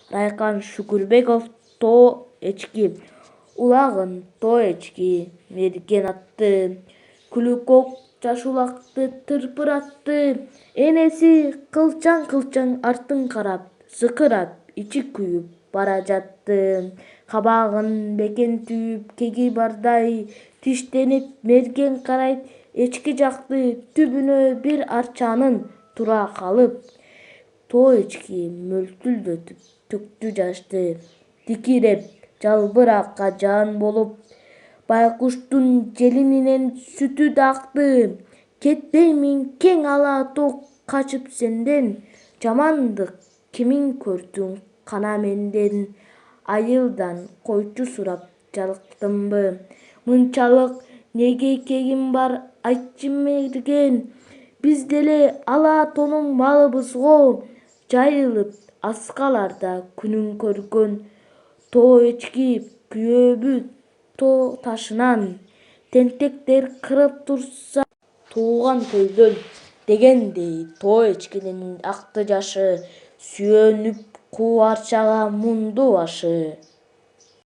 Райкан Шүкүрбеков тоо эчки, улагын тоо эчки, мерген атты, күлүкөк жашулакты тырпыратты. Энеси кылчаң-кылчаң артын карап, сыкырап, ичи күйүп бара жатты. Кабагын бекен түйүп, кеги бардай тиштенип, мерген карайт эчки жакты түбүнө бир арчанын тура калып. Тоо эчки мөлтүлдөтүп төктү жашты, тикиреп, жалбыракка жан болуп. Байкуштун желининен сүтү да акты. Кетпеймин кең ала тоо качып сенден, жамандык кимиң көрдүң кана менден. Айылдан койчу сурап жалыктымбы, мынчалык неге кегим бар айтчы мерген. Биз деле ала тоонун малыбыз го, жайылып аскаларда күнүн көргөн. Тоо эчки күйөбү тоо ташынан, тентектер кырып турса тууган төлдөн, дегендей тоо эчкинин акты жашы, сүйөнүп куу арчага мунду башы.